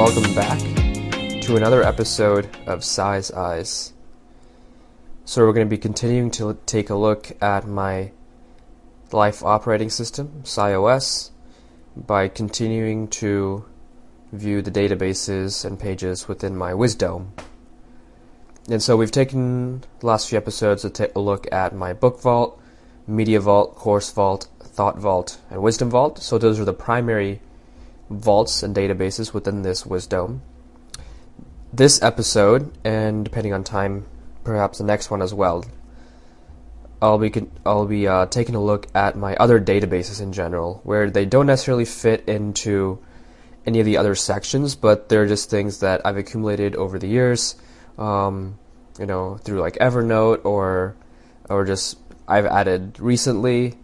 welcome back to another episode of SaiOS. So we're going to be continuing to take a look at my life operating system, SaiOS, by continuing to view the databases and pages within my Wisdome. And so we've taken the last few episodes to take a look at my Book Vault, Media Vault, Course Vault, Thought Vault, and Wisdom Vault. So those are the primary vaults and databases within this Wisdome. This episode, and depending on time, perhaps the next one as well, I'll be taking a look at my other databases in general, where they don't necessarily fit into any of the other sections, but they're just things that I've accumulated over the years, through like Evernote or just I've added recently.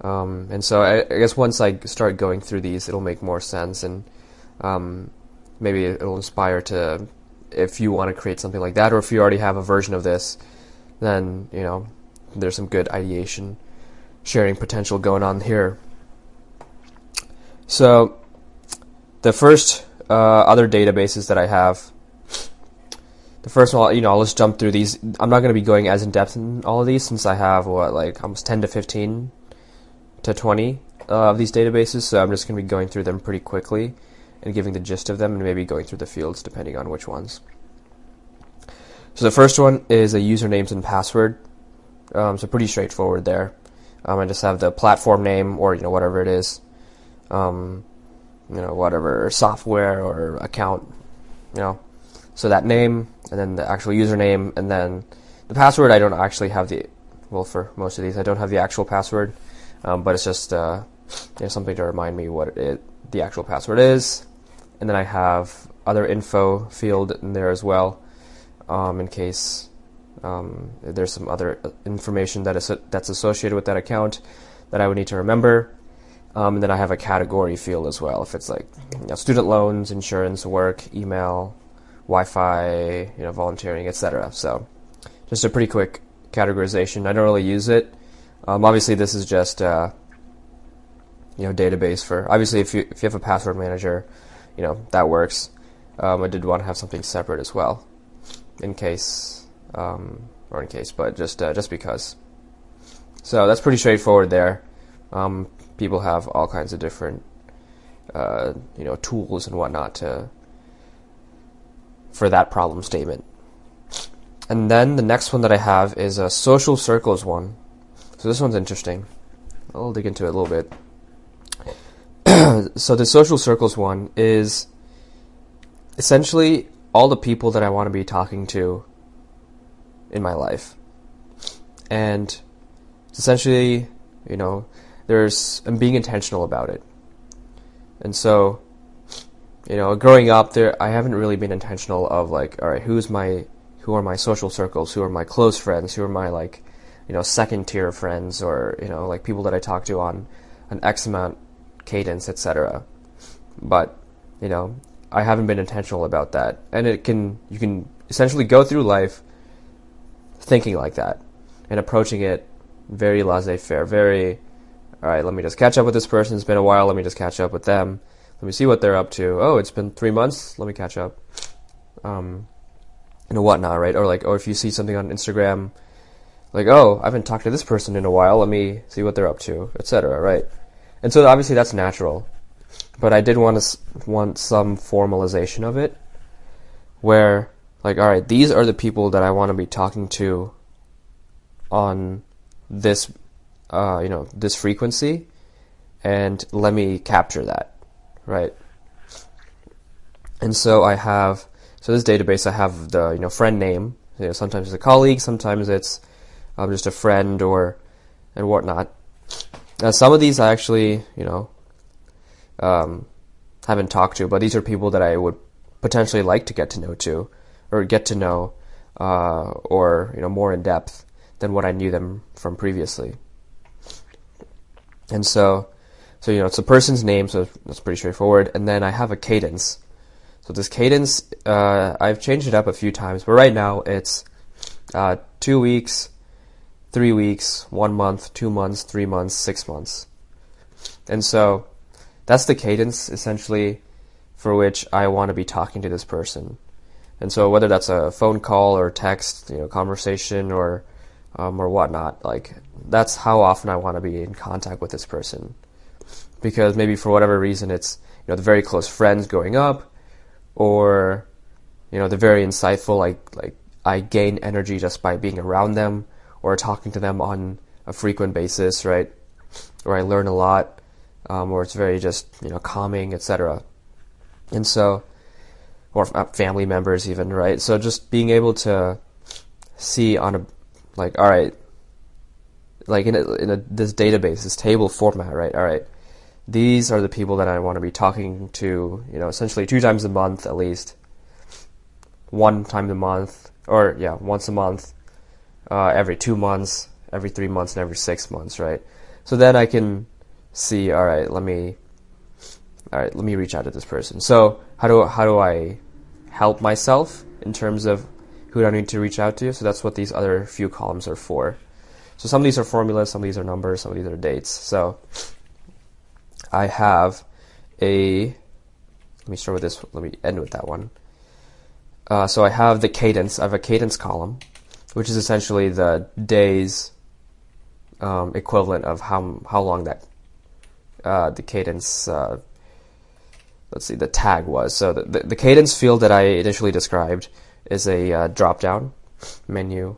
And so I guess once I start going through these, it'll make more sense, and maybe it'll inspire to, if you want to create something like that, or if you already have a version of this, then, there's some good ideation sharing potential going on here. So the first other databases that I have, the first one, I'll just jump through these. I'm not going to be going as in depth in all of these, since I have almost 10 to 15 to 20 of these databases, so I'm just going to be going through them pretty quickly and giving the gist of them, and maybe going through the fields depending on which ones. So the first one is a usernames and password. So pretty straightforward there. I just have the platform name, or whatever it is, whatever software or account, so that name, and then the actual username, and then the password. I don't actually have for most of these I don't have the actual password, but it's just something to remind me what the actual password is. And then I have other info field in there as well, in case there's some other information that's associated with that account that I would need to remember. And then I have a category field as well, if it's like student loans, insurance, work, email, Wi-Fi, volunteering, etc. So just a pretty quick categorization. I don't really use it. Obviously, this is just database for. Obviously, if you have a password manager, that works. I did want to have something separate as well, but just because. So that's pretty straightforward there. People have all kinds of different tools and whatnot for that problem statement. And then the next one that I have is a social circles one. So this one's interesting. I'll dig into it a little bit. So the social circles one is essentially all the people that I want to be talking to in my life. And essentially, I'm being intentional about it. And so, growing up there, I haven't really been intentional of all right, who are my social circles, who are my close friends, who are my second tier friends, or people that I talk to on an X amount cadence, etc. But I haven't been intentional about that, and you can essentially go through life thinking like that and approaching it very laissez-faire, very, all right, let me just catch up with this person, it's been a while, let me just catch up with them, let me see what they're up to. Oh, it's been 3 months, let me catch up, whatnot, right? Or if you see something on Instagram, oh, I haven't talked to this person in a while, let me see what they're up to, etc., right? And so obviously that's natural, but I did want some formalization of it, where all right, these are the people that I want to be talking to on this this frequency, and let me capture that, right? And so this database, I have the friend name. Sometimes it's a colleague, sometimes it's just a friend and whatnot. Now, some of these I actually haven't talked to, but these are people that I would potentially like to get to know more in depth than what I knew them from previously. And so it's a person's name, so that's pretty straightforward. And then I have a cadence. So this cadence, I've changed it up a few times, but right now it's 2 weeks, 3 weeks, 1 month, 2 months, 3 months, 6 months. And so that's the cadence essentially for which I want to be talking to this person. And so whether that's a phone call or text, conversation or whatnot, like that's how often I want to be in contact with this person. Because maybe for whatever reason it's the very close friends growing up, or they're very insightful, like I gain energy just by being around them or talking to them on a frequent basis, right? Or I learn a lot, or it's very just calming, etc. And so, or family members even, right? So just being able to see on a, like, all right, like in this database, this table format, right? All right, these are the people that I want to be talking to, essentially 2 times a month at least, 1 time a month, or once a month, every 2 months, every 3 months, and every 6 months, right? So then I can see, all right, let me reach out to this person. So how do I help myself in terms of who do I need to reach out to? So that's what these other few columns are for. So some of these are formulas, some of these are numbers, some of these are dates. So I have let me start with this, let me end with that one. So I have the cadence. I have a cadence column, which is essentially the days equivalent of how long that the cadence, let's see, the tag was. So the cadence field that I initially described is a drop-down menu,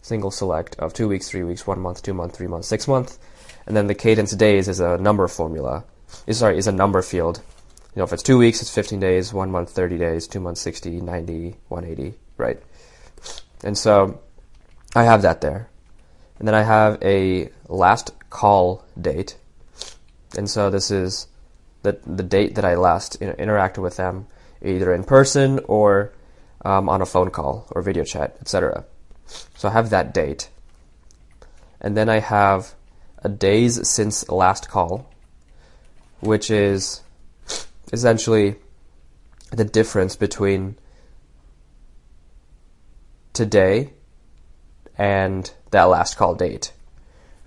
single select of 2 weeks, 3 weeks, 1 month, 2 month, 3 months, 6 month, and then the cadence days is a number formula. Is a number field. If it's 2 weeks, it's 15 days, 1 month, 30 days, 2 months, 60, 90, 180, right? And so I have that there. And then I have a last call date. And so this is the date that I last interacted with them, either in person or on a phone call or video chat, etc. So I have that date. And then I have a days since last call, which is essentially the difference between today and that last call date.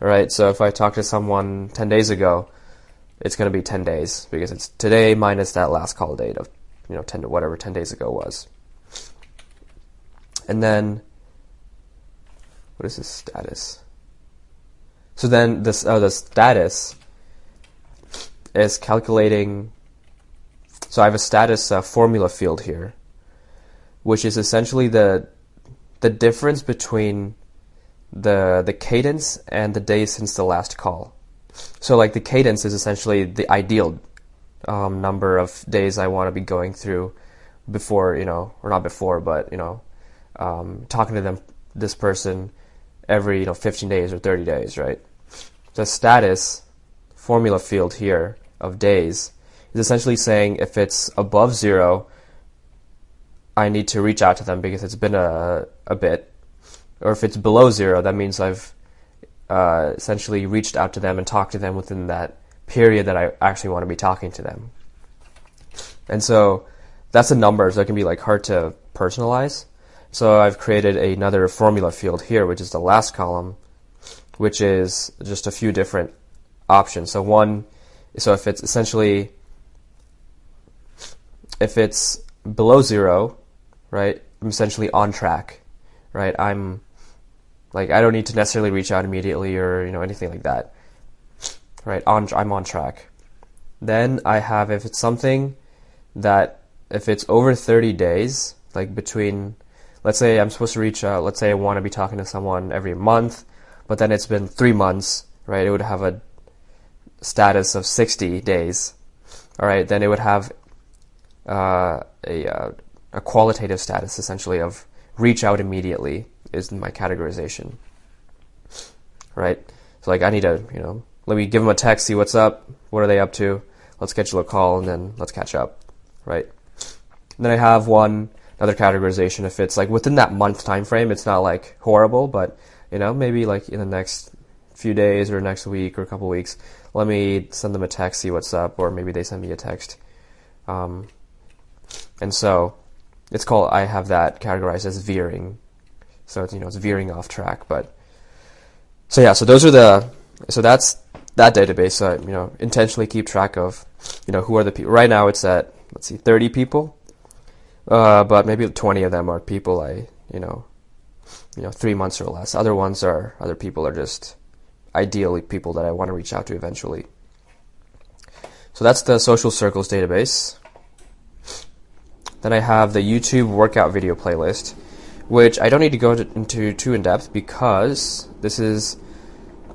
All right, so if I talk to someone 10 days ago, it's going to be 10 days because it's today minus that last call date of 10 days ago was. And then what is this status? So then the status is calculating. So I have a status formula field here, which is essentially the difference between the cadence and the days since the last call. So like the cadence is essentially the ideal number of days I want to be going through before, or not before, but talking to this person every 15 days or 30 days, right? The status formula field here of days is essentially saying if it's above 0, I need to reach out to them because it's been a bit. Or if it's below 0, that means I've essentially reached out to them and talked to them within that period that I actually want to be talking to them. And so that's a number, so it can be hard to personalize. So I've created another formula field here, which is the last column, which is just a few different options. So if it's essentially, if it's below 0, right, I'm essentially on track, right? I don't need to necessarily reach out immediately or, anything like that, right? I'm on track. Then I have, if it's something that, if it's over 30 days, between, let's say I'm supposed to reach out, let's say I want to be talking to someone every month, but then it's been 3 months, right? It would have a status of 60 days, all right? Then it would have a qualitative status, essentially, of reach out immediately is my categorization, right? So I need to, let me give them a text, see what's up, what are they up to, let's schedule a call, and then let's catch up, right? And then I have another categorization if it's within that month time frame. It's not horrible, but maybe in the next few days or next week or a couple weeks, let me send them a text, see what's up, or maybe they send me a text. And so it's called, I have that categorized as veering. So it's, it's veering off track. But so those are so that's that database. So I, intentionally keep track of, who are the people. Right now it's at, let's see, 30 people, but maybe 20 of them are people I, 3 months or less. Other people are just ideally people that I want to reach out to eventually. So that's the social circles database. Then I have the YouTube workout video playlist, which I don't need to go into too in depth because this is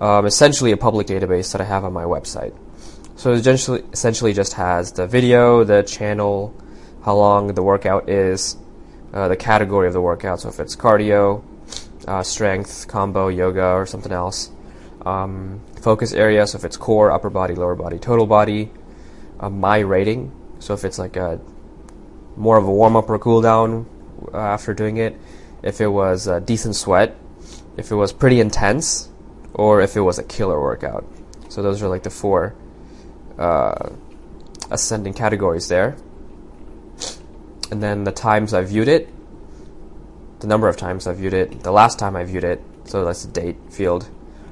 essentially a public database that I have on my website. So it essentially just has the video, the channel, how long the workout is, the category of the workout, so if it's cardio, strength, combo, yoga, or something else, focus area, so if it's core, upper body, lower body, total body, my rating, so if it's like more of a warm-up or a cool-down after doing it, if it was a decent sweat, if it was pretty intense, or if it was a killer workout. So those are like the 4 ascending categories there. And then the times I viewed it, the number of times I viewed it, the last time I viewed it, so that's the date field,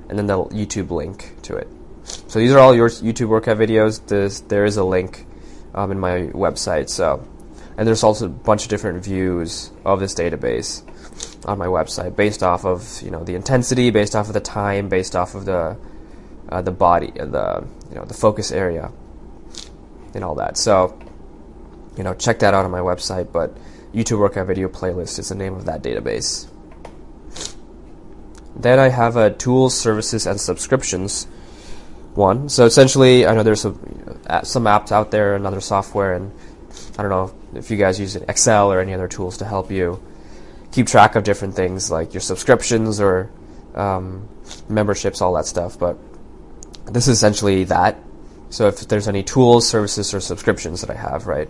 and then the YouTube link to it. So these are all your YouTube workout videos. There is a link in my website. And there's also a bunch of different views of this database on my website based off of the intensity, based off of the time, based off of the body, the focus area, and all that. So check that out on my website. But YouTube workout video playlist is the name of that database. Then I have a tools, services, and subscriptions one. So essentially, I know there's some apps out there and other software, and I don't know if you guys use Excel or any other tools to help you keep track of different things like your subscriptions or memberships, all that stuff. But this is essentially that. So if there's any tools, services, or subscriptions that I have, right?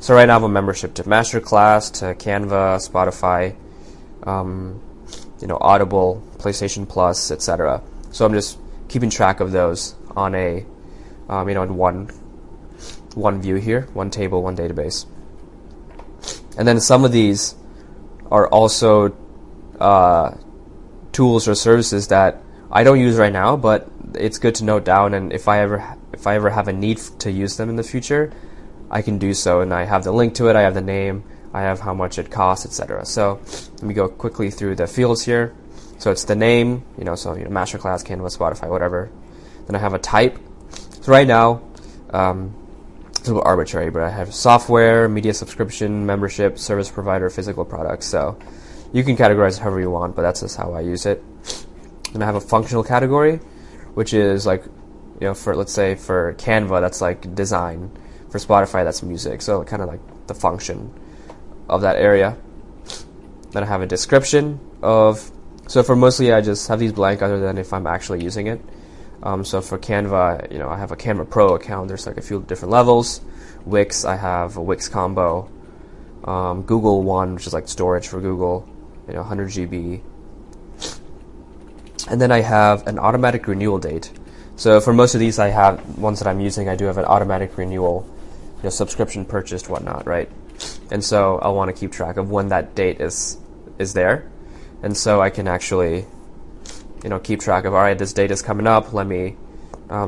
So right now I have a membership to Masterclass, to Canva, Spotify, Audible, PlayStation Plus, etc. So I'm just keeping track of those on a, in one view here, one table, one database. And then some of these are also tools or services that I don't use right now, but it's good to note down. And if I ever have a need to use them in the future, I can do so. And I have the link to it, I have the name, I have how much it costs, etc. So let me go quickly through the fields here. So it's the name, Masterclass, Canva, Spotify, whatever. Then I have a type. So right now, it's a little arbitrary, but I have software, media subscription, membership, service provider, physical products. So you can categorize it however you want, but that's just how I use it. And I have a functional category, which is like, let's say for Canva, that's like design. For Spotify, that's music. So kind of like the function of that area. Then I have a description of, so for mostly I just have these blank other than if I'm actually using it. So for Canva, I have a Canva Pro account. There's like a few different levels. Wix, I have a Wix combo. Google One, which is like storage for Google, 100 GB. And then I have an automatic renewal date. So for most of these I have, ones that I'm using, I do have an automatic renewal, subscription purchased, whatnot, right? And so I'll want to keep track of when that date is there. And so I can actually keep track of, all right, this date is coming up, let me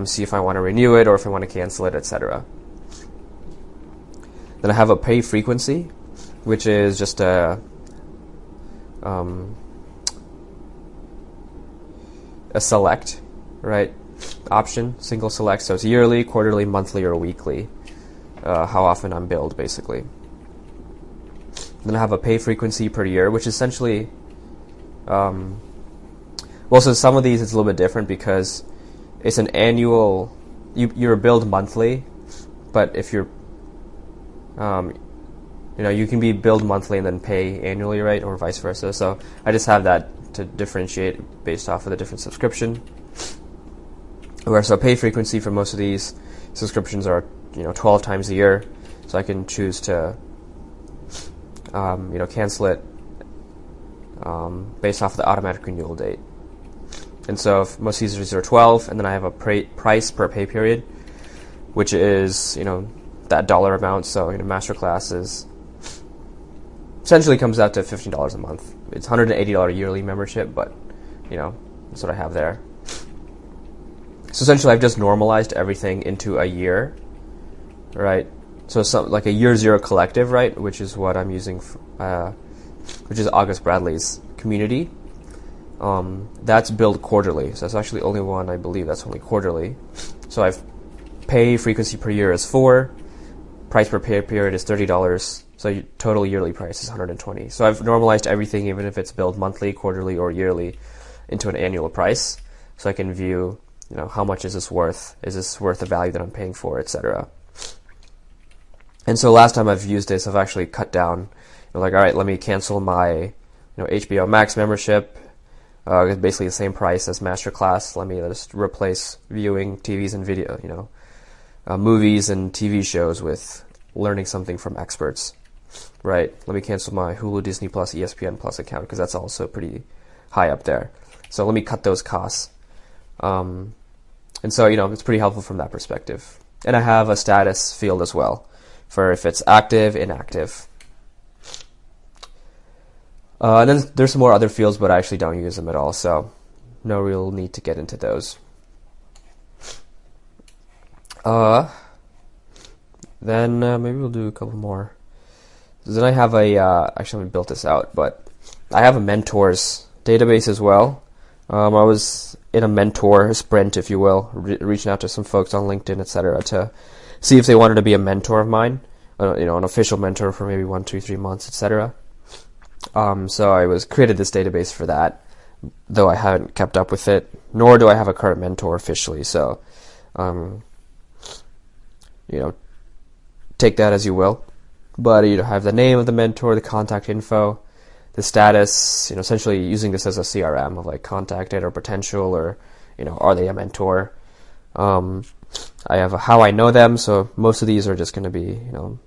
see if I want to renew it or if I want to cancel it, etc. Then I have a pay frequency, which is just a select, right, option, single select. So it's yearly, quarterly, monthly, or weekly, how often I'm billed, basically. Then I have a pay frequency per year, which essentially, so some of these it's a little bit different because it's an annual, you're billed monthly, but if you're, you can be billed monthly and then pay annually, right, or vice versa. So I just have that to differentiate based off of the different subscription. So pay frequency for most of these subscriptions are 12 times a year, so I can choose to cancel it based off the automatic renewal date. And so if most of these are 12, and then I have a price per pay period, which is that dollar amount. So Masterclass is essentially comes out to $15 a month. It's $180 yearly membership, but that's what I have there. So essentially, I've just normalized everything into a year, right? So like a year zero collective, right? Which is what I'm using, which is August Bradley's community. That's billed quarterly. So that's actually only one, I believe that's only quarterly. So I've pay frequency per year is 4, price per pay period is $30. So total yearly price is $120. So I've normalized everything, even if it's billed monthly, quarterly, or yearly, into an annual price, so I can view, how much is this worth? Is this worth the value that I'm paying for, etc. And so last time I've used this, I've actually cut down, like, all right, let me cancel my, HBO Max membership. It's basically the same price as Masterclass. Let me just replace viewing TVs and video, movies and TV shows with learning something from experts, right? Let me cancel my Hulu, Disney Plus, ESPN Plus account, because that's also pretty high up there. So let me cut those costs. And so, it's pretty helpful from that perspective. And I have a status field as well for if it's active, inactive. And then there's some more other fields, but I actually don't use them at all, so no real need to get into those. Then maybe we'll do a couple more. So then I have actually I haven't built this out, but I have a mentors database as well. I was in a mentor sprint, if you will, reaching out to some folks on LinkedIn, etc., to see if they wanted to be a mentor of mine, an official mentor for maybe 1, 2, 3 months, etc. So I created this database for that, though I haven't kept up with it, nor do I have a current mentor officially. So, take that as you will. But I have the name of the mentor, the contact info, the status, essentially using this as a CRM of like contacted or potential, or, are they a mentor? I have a how I know them, so most of these are just going to be,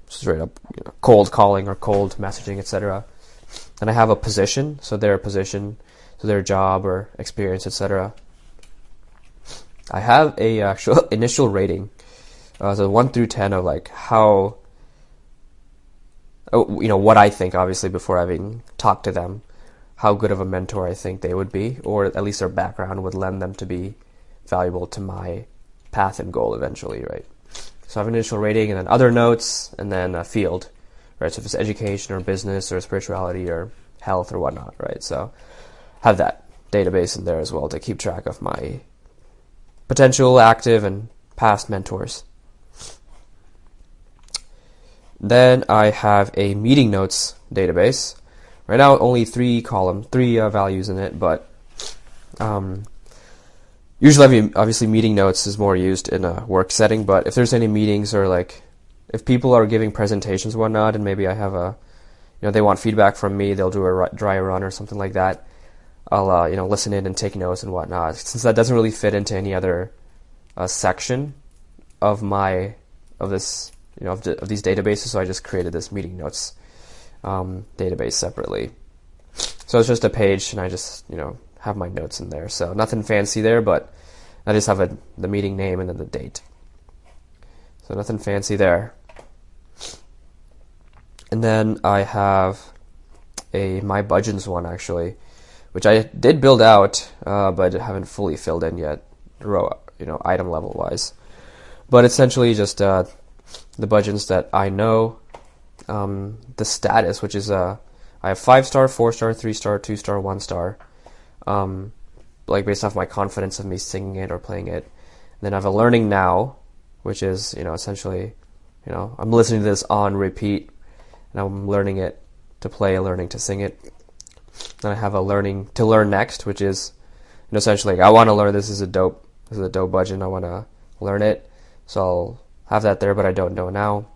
straight up cold calling or cold messaging, etc. And I have a position, so their position, so their job or experience, etc. I have a actual initial rating, so 1 through 10 of like how, what I think, obviously, before having talked to them, how good of a mentor I think they would be, or at least their background would lend them to be valuable to my path and goal eventually, right? So I have an initial rating, and then other notes, and then a field, right? So if it's education or business or spirituality or health or whatnot, right? So have that database in there as well to keep track of my potential, active, and past mentors. Then I have a meeting notes database. Right now, only 3 values in it, but usually, obviously, meeting notes is more used in a work setting. But if there's any meetings, or like if people are giving presentations and whatnot, and maybe I have they want feedback from me, they'll do a dry run or something like that, I'll listen in and take notes and whatnot. Since that doesn't really fit into any other section of this. Of these databases, so I just created this meeting notes database separately. So it's just a page, and I just have my notes in there. So nothing fancy there, but I just have the meeting name and then the date. So nothing fancy there. And then I have a My Budgeons one, actually, which I did build out, but haven't fully filled in yet, item level wise. But essentially just the budgeons that I know, the status, which is I have 5-star, 4-star, 3-star, 2-star, 1-star, like based off my confidence of me singing it or playing it. And then I have a learning now, which is essentially I'm listening to this on repeat, and I'm learning it to play, learning to sing it. Then I have a learning to learn next, which is essentially like, I want to learn this is a dope budget. I want to learn it, so I'll have that there, but I don't know now.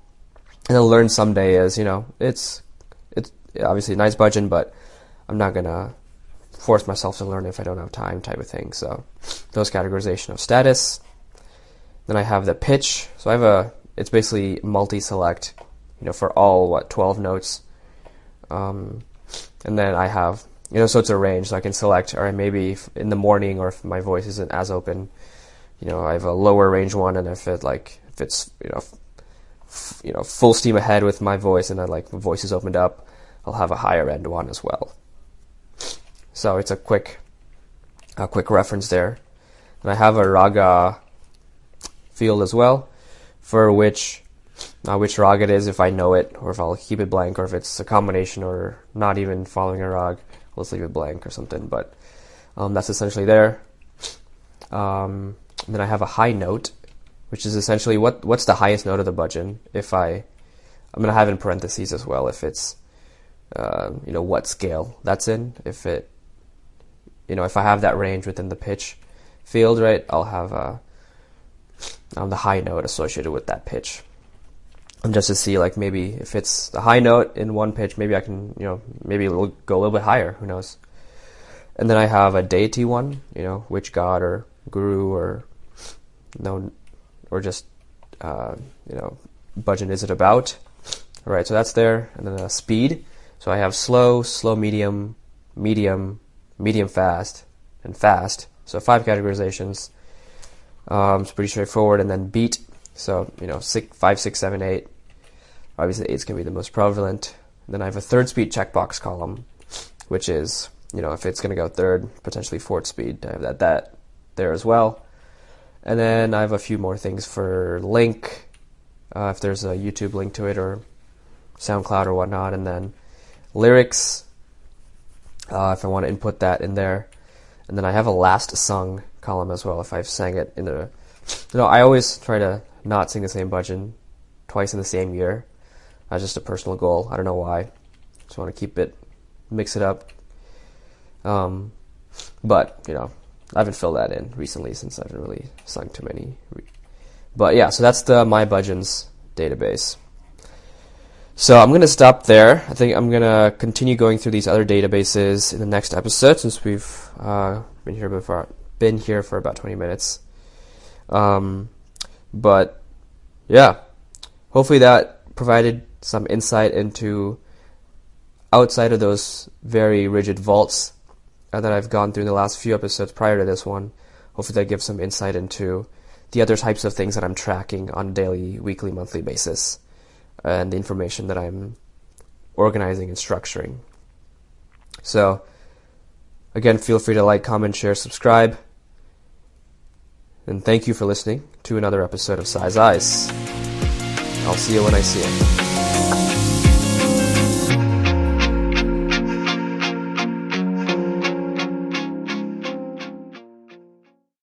And then learn someday is, it's obviously a nice budget, but I'm not going to force myself to learn if I don't have time, type of thing. So those categorization of status. Then I have the pitch. So it's basically multi-select, for all, 12 notes. And then I have, so it's a range, so I can select, all right, maybe in the morning, or if my voice isn't as open, I have a lower range one, and if it's full steam ahead with my voice, and my voice is opened up, I'll have a higher end one as well. So it's a quick reference there. And I have a raga field as well, for which raga it is, if I know it, or if I'll keep it blank, or if it's a combination or not even following a rag, let's leave it blank or something. But that's essentially there. Then I have a high note, which is essentially what's the highest note of the budget. I'm going to have in parentheses as well if it's what scale that's in. If I have that range within the pitch field, right, I'll have the high note associated with that pitch. And just to see, like, maybe if it's the high note in one pitch, maybe I can, maybe it'll go a little bit higher, who knows. And then I have a deity one, which god or guru or just, bhajan is it about? All right, so that's there. And then a speed. So I have slow, medium, medium fast, and fast. So 5 categorizations. It's pretty straightforward. And then beat. So, 5, 6, 7, 8. Obviously, 8's going to be the most prevalent. And then I have a third speed checkbox column, which is, if it's going to go third, potentially fourth speed. I have that there as well. And then I have a few more things for link, if there's a YouTube link to it, or SoundCloud or whatnot. And then lyrics, if I want to input that in there. And then I have a last sung column as well, if I've sang it in the... I always try to not sing the same bhajan twice in the same year. That's just a personal goal. I don't know why. Just want to mix it up. But, I haven't filled that in recently since I haven't really sung too many. But yeah, so that's the My Bhajans database. So I'm going to stop there. I think I'm going to continue going through these other databases in the next episode, since we've been here for about 20 minutes. But yeah, hopefully that provided some insight into outside of those very rigid vaults that I've gone through in the last few episodes prior to this one. Hopefully that gives some insight into the other types of things that I'm tracking on a daily, weekly, monthly basis, and the information that I'm organizing and structuring. So again, feel free to like, comment, share, subscribe. And thank you for listening to another episode of SaiOS. I'll see you when I see you.